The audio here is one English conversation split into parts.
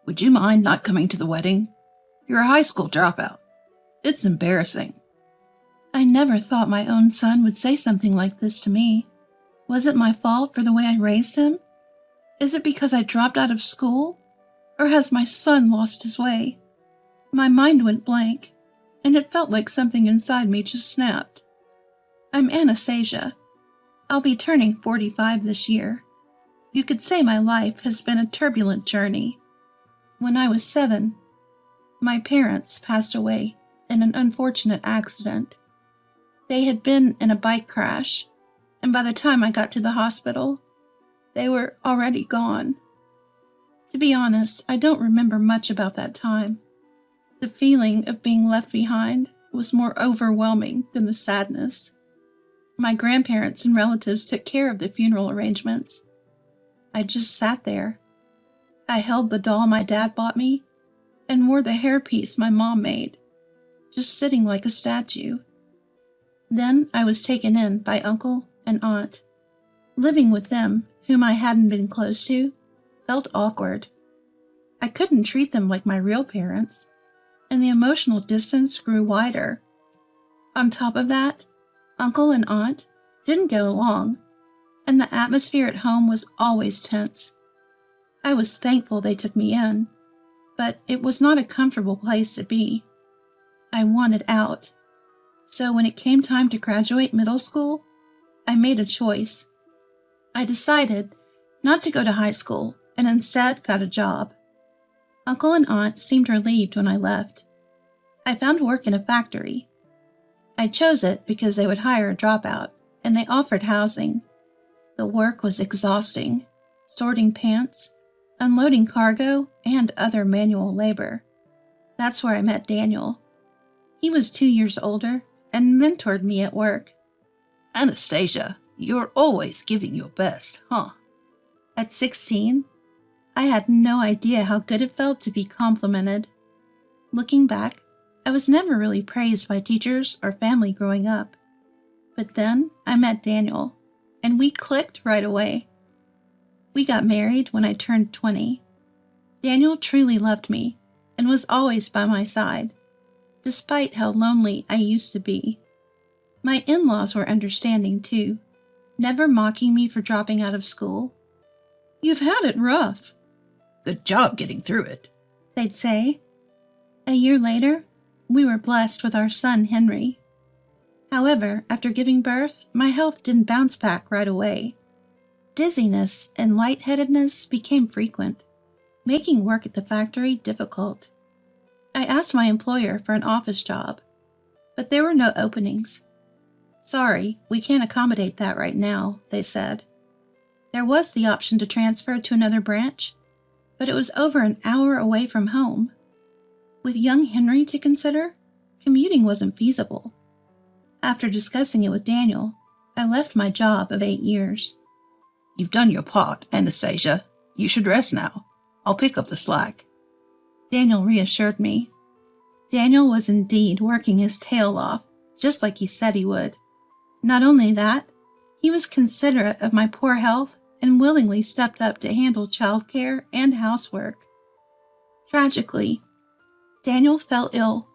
Would you mind not coming to the wedding? You're a high school dropout. It's embarrassing. I never thought my own son would say something like this to me. Was it my fault for the way I raised him? Is it because I dropped out of school? Or has my son lost his way? My mind went blank, and it felt like something inside me just snapped. I'm Anastasia. I'll be turning 45 this year. You could say my life has been a turbulent journey. When I was 7, my parents passed away in an unfortunate accident. They had been in a bike crash, and by the time I got to the hospital, they were already gone. To be honest, I don't remember much about that time. The feeling of being left behind was more overwhelming than the sadness. My grandparents and relatives took care of the funeral arrangements. I just sat there. I held the doll my dad bought me and wore the hairpiece my mom made, just sitting like a statue. Then I was taken in by uncle and aunt. Living with them, whom I hadn't been close to, felt awkward. I couldn't treat them like my real parents, and the emotional distance grew wider. On top of that, uncle and aunt didn't get along, and the atmosphere at home was always tense. I was thankful they took me in, but it was not a comfortable place to be. I wanted out. So when it came time to graduate middle school, I made a choice. I decided not to go to high school and instead got a job. Uncle and aunt seemed relieved when I left. I found work in a factory. I chose it because they would hire a dropout, and they offered housing. The work was exhausting, sorting pants, unloading cargo, and other manual labor. That's where I met Daniel. He was 2 years older and mentored me at work. Anastasia, you're always giving your best, huh? At 16, I had no idea how good it felt to be complimented. Looking back, I was never really praised by teachers or family growing up. But then I met Daniel, and we clicked right away. We got married when I turned 20. Daniel truly loved me and was always by my side, despite how lonely I used to be. My in-laws were understanding too, never mocking me for dropping out of school. "You've had it rough. Good job getting through it," they'd say. A year later, we were blessed with our son Henry. However, after giving birth, my health didn't bounce back right away. Dizziness and lightheadedness became frequent, making work at the factory difficult. I asked my employer for an office job, but there were no openings. "Sorry, we can't accommodate that right now," they said. There was the option to transfer to another branch, but it was over an hour away from home. With young Henry to consider, commuting wasn't feasible. After discussing it with Daniel, I left my job of 8 years. "You've done your part, Anastasia. You should rest now. I'll pick up the slack," Daniel reassured me. Daniel was indeed working his tail off, just like he said he would. Not only that, he was considerate of my poor health and willingly stepped up to handle childcare and housework. Tragically, Daniel fell ill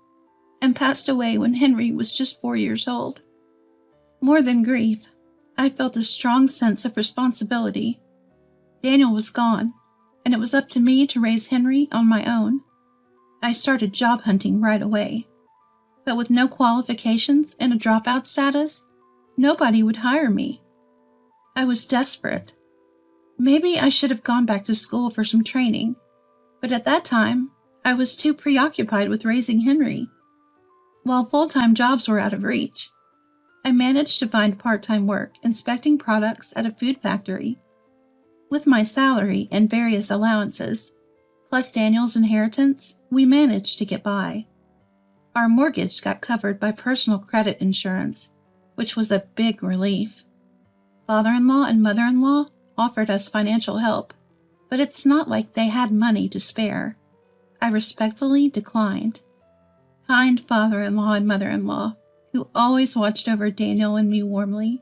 and passed away when Henry was just 4 years old. More than grief, I felt a strong sense of responsibility. Daniel was gone, and it was up to me to raise Henry on my own. I started job hunting right away, but with no qualifications and a dropout status, nobody would hire me. I was desperate. Maybe I should have gone back to school for some training, but at that time, I was too preoccupied with raising Henry. While full-time jobs were out of reach, I managed to find part-time work inspecting products at a food factory. With my salary and various allowances, plus Daniel's inheritance, we managed to get by. Our mortgage got covered by personal credit insurance, which was a big relief. Father-in-law and mother-in-law offered us financial help, but it's not like they had money to spare. I respectfully declined. Kind father-in-law and mother-in-law, who always watched over Daniel and me warmly.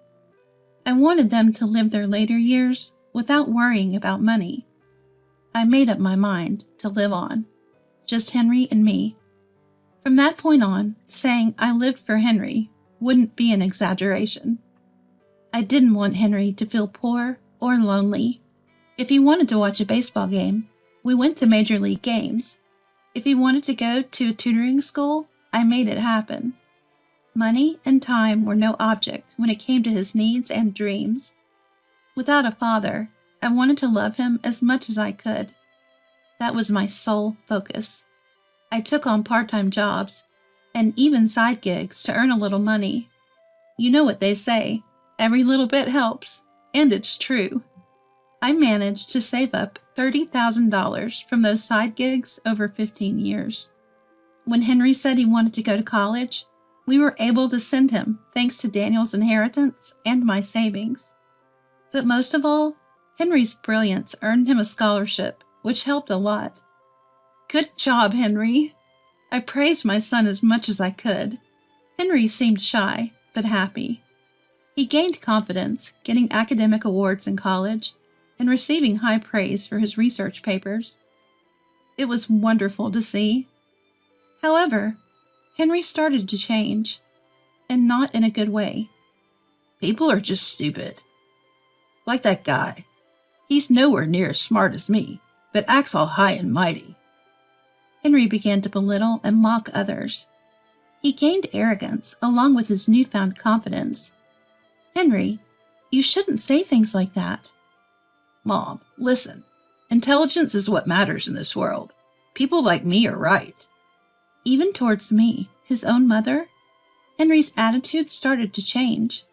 I wanted them to live their later years without worrying about money. I made up my mind to live on. Just Henry and me. From that point on, saying I lived for Henry wouldn't be an exaggeration. I didn't want Henry to feel poor or lonely. If he wanted to watch a baseball game, we went to major league games. If he wanted to go to a tutoring school, I made it happen. Money and time were no object when it came to his needs and dreams. Without a father, I wanted to love him as much as I could. That was my sole focus. I took on part-time jobs and even side gigs to earn a little money. You know what they say, every little bit helps, and it's true. I managed to save up $30,000 from those side gigs over 15 years. When Henry said he wanted to go to college, we were able to send him thanks to Daniel's inheritance and my savings. But most of all, Henry's brilliance earned him a scholarship, which helped a lot. Good job, Henry. I praised my son as much as I could. Henry seemed shy, but happy. He gained confidence, getting academic awards in college and receiving high praise for his research papers. It was wonderful to see. However, Henry started to change, and not in a good way. People are just stupid. Like that guy. He's nowhere near as smart as me, but acts all high and mighty. Henry began to belittle and mock others. He gained arrogance along with his newfound confidence. Henry, you shouldn't say things like that. Mom, listen. Intelligence is what matters in this world. People like me are right. Even towards me, his own mother, Henry's attitude started to change.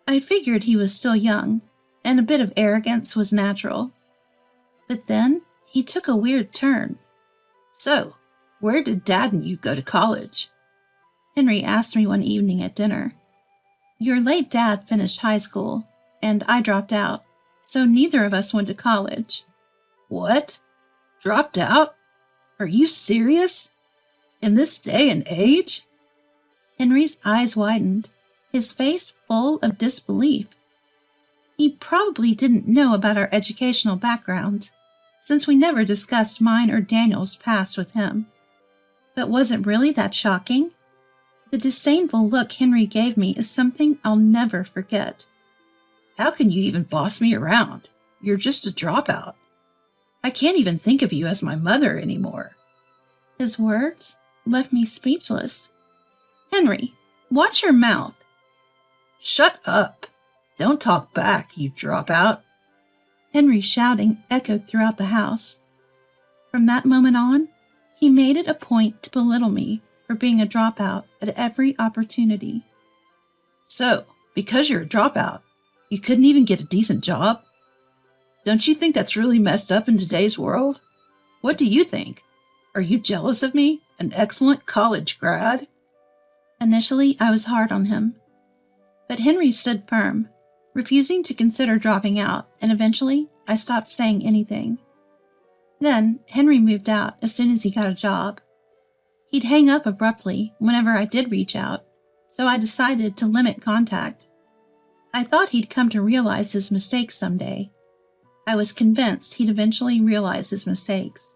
I figured he was still young, and a bit of arrogance was natural. But then he took a weird turn. So, where did Dad and you go to college? Henry asked me one evening at dinner. Your late dad finished high school, and I dropped out, so neither of us went to college. What? Dropped out? Are you serious? In this day and age? Henry's eyes widened, his face full of disbelief. He probably didn't know about our educational backgrounds, since we never discussed mine or Daniel's past with him. But was it really that shocking? The disdainful look Henry gave me is something I'll never forget. How can you even boss me around? You're just a dropout. I can't even think of you as my mother anymore. His words left me speechless. Henry, watch your mouth. Shut up. Don't talk back, you dropout. Henry's shouting echoed throughout the house. From that moment on, he made it a point to belittle me for being a dropout at every opportunity. So, because you're a dropout, you couldn't even get a decent job? Don't you think that's really messed up in today's world? What do you think? Are you jealous of me, an excellent college grad? Initially, I was hard on him. But Henry stood firm, refusing to consider dropping out, and eventually I stopped saying anything. Then Henry moved out as soon as he got a job. He'd hang up abruptly whenever I did reach out, so I decided to limit contact. I thought he'd come to realize his mistakes someday. I was convinced he'd eventually realize his mistakes.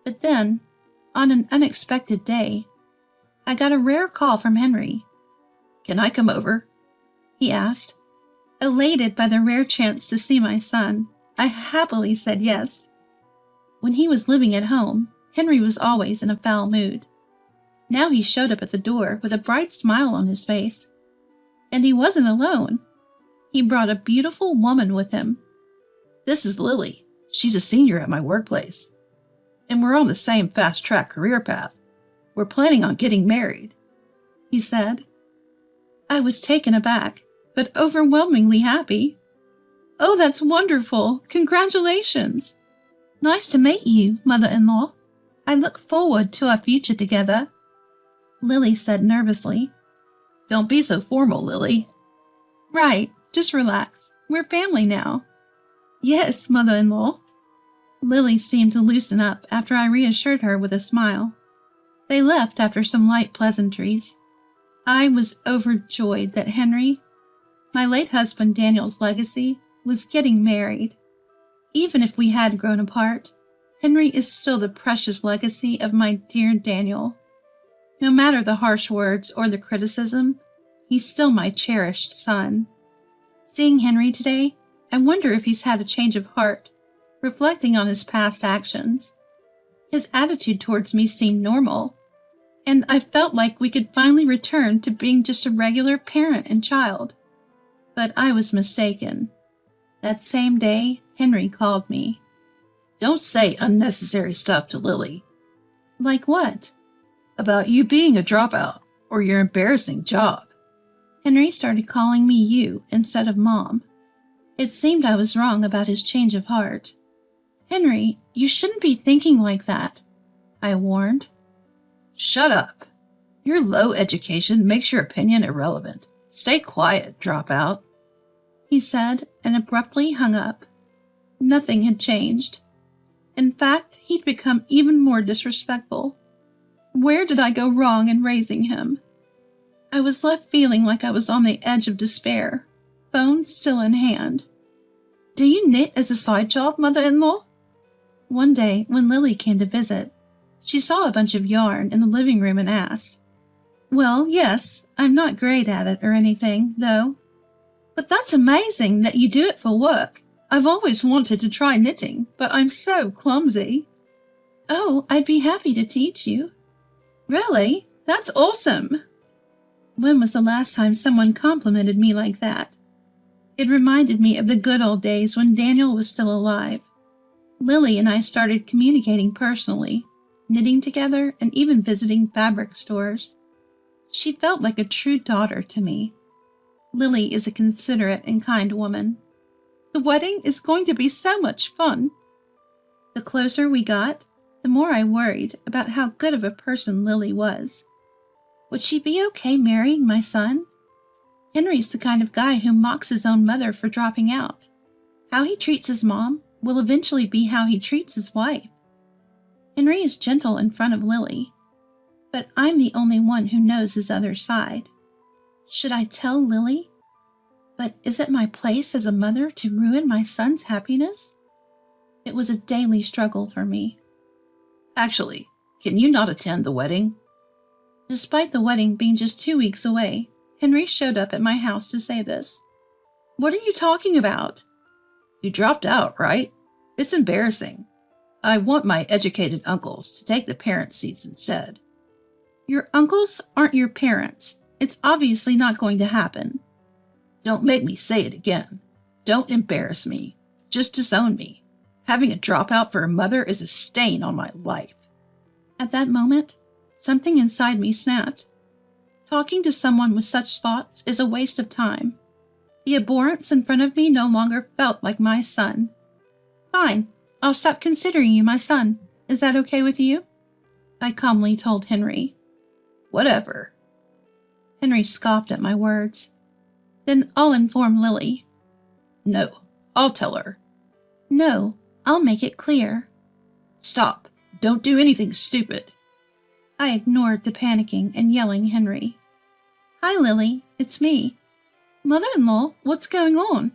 But then, on an unexpected day, I got a rare call from Henry. Can I come over? He asked. Elated by the rare chance to see my son, I happily said yes. When he was living at home, Henry was always in a foul mood. Now he showed up at the door with a bright smile on his face. And he wasn't alone. He brought a beautiful woman with him. This is Lily. She's a senior at my workplace. And we're on the same fast-track career path. We're planning on getting married, he said. I was taken aback, but overwhelmingly happy. Oh, that's wonderful. Congratulations. Nice to meet you, mother-in-law. I look forward to our future together, Lily said nervously. Don't be so formal, Lily. Right, just relax. We're family now. Yes, mother-in-law. Lily seemed to loosen up after I reassured her with a smile. They left after some light pleasantries. I was overjoyed that Henry, my late husband Daniel's legacy, was getting married. Even if we had grown apart, Henry is still the precious legacy of my dear Daniel. No matter the harsh words or the criticism, he's still my cherished son. Seeing Henry today, I wonder if he's had a change of heart, reflecting on his past actions. His attitude towards me seemed normal, and I felt like we could finally return to being just a regular parent and child. But I was mistaken. That same day, Henry called me. Don't say unnecessary stuff to Lily. Like what? About you being a dropout or your embarrassing job. Henry started calling me you instead of Mom. It seemed I was wrong about his change of heart. Henry, you shouldn't be thinking like that, I warned. Shut up. Your low education makes your opinion irrelevant. Stay quiet, dropout, he said, and abruptly hung up. Nothing had changed. In fact, he'd become even more disrespectful. Where did I go wrong in raising him? I was left feeling like I was on the edge of despair, phone still in hand. Do you knit as a side job, mother-in-law? One day, when Lily came to visit, she saw a bunch of yarn in the living room and asked, Well, yes, I'm not great at it or anything, though. But that's amazing that you do it for work. I've always wanted to try knitting, but I'm so clumsy. Oh, I'd be happy to teach you. Really? That's awesome. When was the last time someone complimented me like that? It reminded me of the good old days when Daniel was still alive. Lily and I started communicating personally, knitting together and even visiting fabric stores. She felt like a true daughter to me. Lily is a considerate and kind woman. The wedding is going to be so much fun. The closer we got, the more I worried about how good of a person Lily was. Would she be okay marrying my son? Henry's the kind of guy who mocks his own mother for dropping out. How he treats his mom will eventually be how he treats his wife. Henry is gentle in front of Lily, but I'm the only one who knows his other side. Should I tell Lily? But is it my place as a mother to ruin my son's happiness? It was a daily struggle for me. Actually, can you not attend the wedding? Despite the wedding being just 2 weeks away, Henry showed up at my house to say this. What are you talking about? You dropped out, right? It's embarrassing. I want my educated uncles to take the parent seats instead. Your uncles aren't your parents. It's obviously not going to happen. Don't make me say it again. Don't embarrass me. Just disown me. Having a dropout for a mother is a stain on my life. At that moment, something inside me snapped. Talking to someone with such thoughts is a waste of time. The abhorrence in front of me no longer felt like my son. Fine, I'll stop considering you my son. Is that okay with you? I calmly told Henry. Whatever. Henry scoffed at my words. Then I'll inform Lily. No, I'll tell her. No, I'll make it clear. Stop. Don't do anything stupid. I ignored the panicking and yelling Henry. Hi, Lily. It's me. Mother-in-law, what's going on?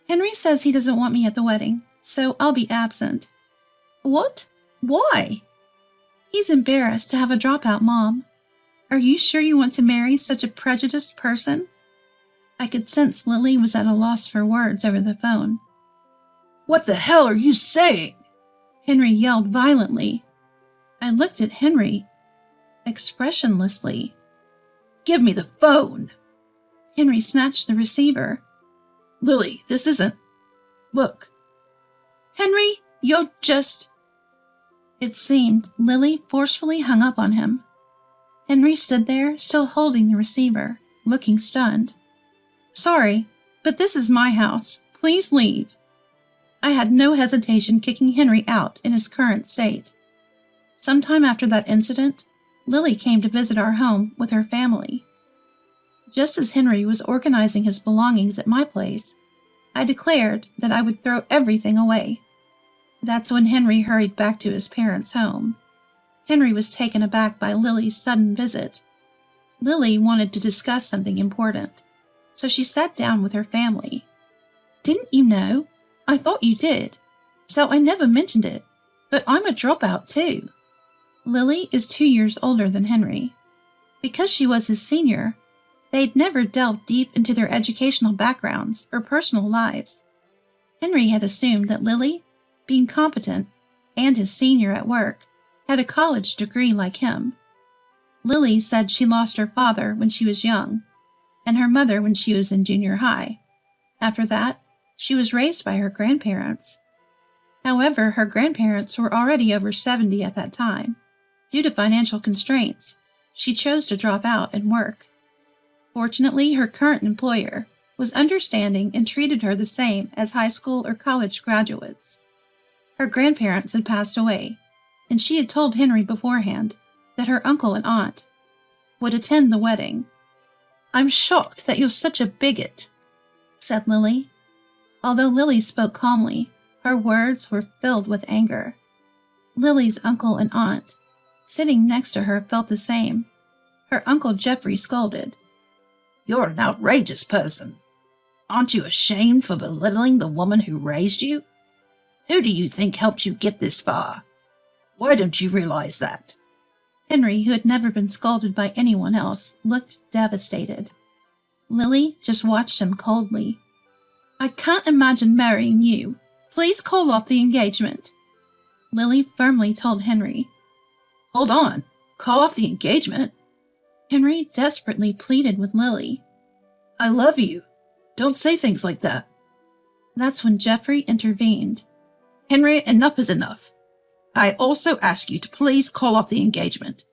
Henry says he doesn't want me at the wedding, so I'll be absent. What? Why? He's embarrassed to have a dropout mom. Are you sure you want to marry such a prejudiced person? I could sense Lily was at a loss for words over the phone. What the hell are you saying? Henry yelled violently. I looked at Henry expressionlessly. Give me the phone. Henry snatched the receiver. Lily, this isn't... Look. Henry, you're just... It seemed Lily forcefully hung up on him. Henry stood there, still holding the receiver, looking stunned. Sorry, but this is my house. Please leave. I had no hesitation kicking Henry out in his current state. Sometime after that incident, Lily came to visit our home with her family. Just as Henry was organizing his belongings at my place, I declared that I would throw everything away. That's when Henry hurried back to his parents' home. Henry was taken aback by Lily's sudden visit. Lily wanted to discuss something important, so she sat down with her family. Didn't you know? I thought you did. So I never mentioned it, but I'm a dropout too. Lily is 2 years older than Henry. Because she was his senior, they'd never delved deep into their educational backgrounds or personal lives. Henry had assumed that Lily, being competent and his senior at work, had a college degree like him. Lily said she lost her father when she was young, and her mother when she was in junior high. After that, she was raised by her grandparents. However, her grandparents were already over 70 at that time. Due to financial constraints, she chose to drop out and work. Fortunately, her current employer was understanding and treated her the same as high school or college graduates. Her grandparents had passed away, and she had told Henry beforehand that her uncle and aunt would attend the wedding. "I'm shocked that you're such a bigot," said Lily. Although Lily spoke calmly, her words were filled with anger. Lily's uncle and aunt, sitting next to her, felt the same. Her uncle Jeffrey scolded. "You're an outrageous person. Aren't you ashamed for belittling the woman who raised you? Who do you think helped you get this far? Why don't you realize that?" Henry, who had never been scolded by anyone else, looked devastated. Lily just watched him coldly. "I can't imagine marrying you. Please call off the engagement," Lily firmly told Henry. "Hold on. Call off the engagement?" Henry desperately pleaded with Lily. "I love you. Don't say things like that." That's when Jeffrey intervened. "Henry, enough is enough. I also ask you to please call off the engagement.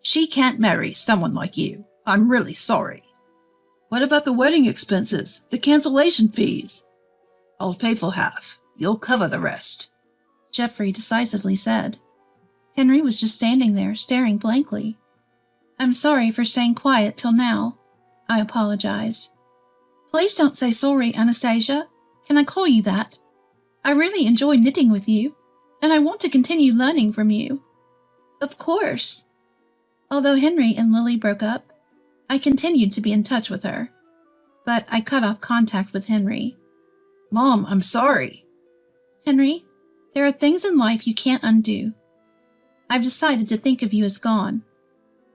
She can't marry someone like you. I'm really sorry." "What about the wedding expenses, the cancellation fees?" "I'll pay for half. You'll cover the rest," Jeffrey decisively said. Henry was just standing there, staring blankly. "I'm sorry for staying quiet till now," I apologized. "Please don't say sorry, Anastasia. Can I call you that? I really enjoy knitting with you, and I want to continue learning from you." "Of course." Although Henry and Lily broke up, I continued to be in touch with her, but I cut off contact with Henry. "Mom, I'm sorry." "Henry, there are things in life you can't undo. I've decided to think of you as gone,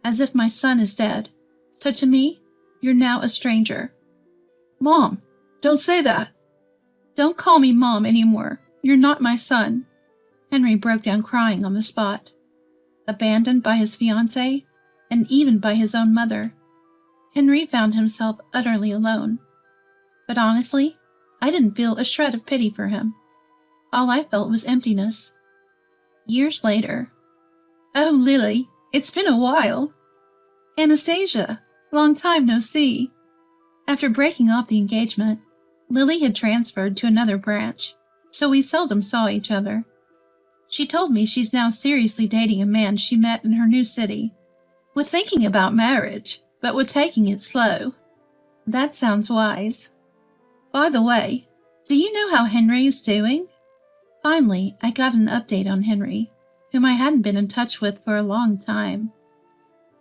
as if my son is dead, so to me, you're now a stranger." "Mom, don't say that." "Don't call me Mom anymore. You're not my son." Henry broke down crying on the spot. Abandoned by his fiancée, and even by his own mother, Henry found himself utterly alone. But honestly, I didn't feel a shred of pity for him. All I felt was emptiness. Years later, "Oh, Lily, it's been a while." "Anastasia, long time no see." After breaking off the engagement, Lily had transferred to another branch, so we seldom saw each other. She told me she's now seriously dating a man she met in her new city. "We're thinking about marriage, but we're taking it slow." That sounds wise. By the way, do you know how Henry is doing? Finally, I got an update on Henry, whom I hadn't been in touch with for a long time.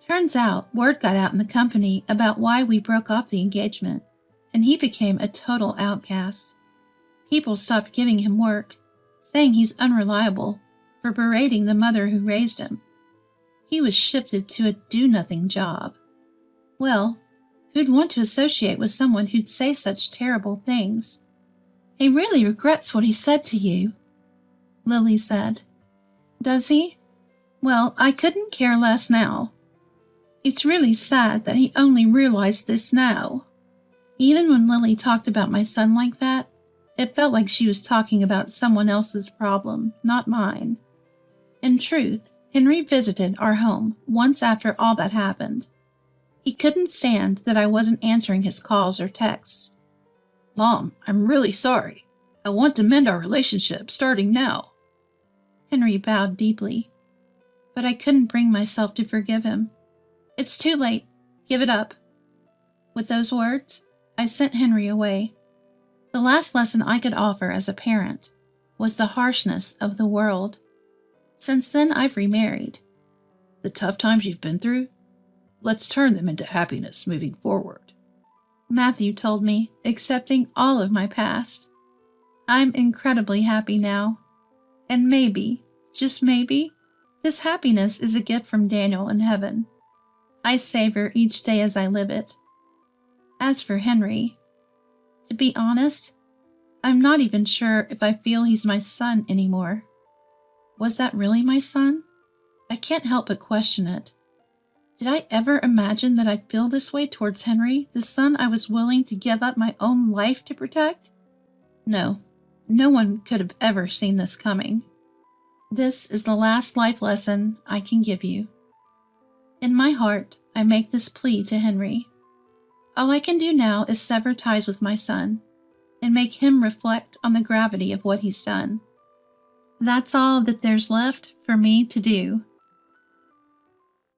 Turns out, word got out in the company about why we broke off the engagement, and he became a total outcast. People stopped giving him work, saying he's unreliable for berating the mother who raised him. He was shifted to a do-nothing job. Well, who'd want to associate with someone who'd say such terrible things? "He really regrets what he said to you," Lily said. "Does he? Well, I couldn't care less now. It's really sad that he only realized this now." Even when Lily talked about my son like that, it felt like she was talking about someone else's problem, not mine. In truth, Henry visited our home once after all that happened. He couldn't stand that I wasn't answering his calls or texts. "Mom, I'm really sorry. I want to mend our relationship starting now." Henry bowed deeply, but I couldn't bring myself to forgive him. "It's too late. Give it up." With those words, I sent Henry away. The last lesson I could offer as a parent was the harshness of the world. Since then, I've remarried. "The tough times you've been through, let's turn them into happiness moving forward," Matthew told me, accepting all of my past. I'm incredibly happy now. And maybe, just maybe, this happiness is a gift from Daniel in heaven. I savor each day as I live it. As for Henry, to be honest, I'm not even sure if I feel he's my son anymore. Was that really my son? I can't help but question it. Did I ever imagine that I'd feel this way towards Henry, the son I was willing to give up my own life to protect? No, no one could have ever seen this coming. This is the last life lesson I can give you. In my heart, I make this plea to Henry. All I can do now is sever ties with my son and make him reflect on the gravity of what he's done. That's all that there's left for me to do.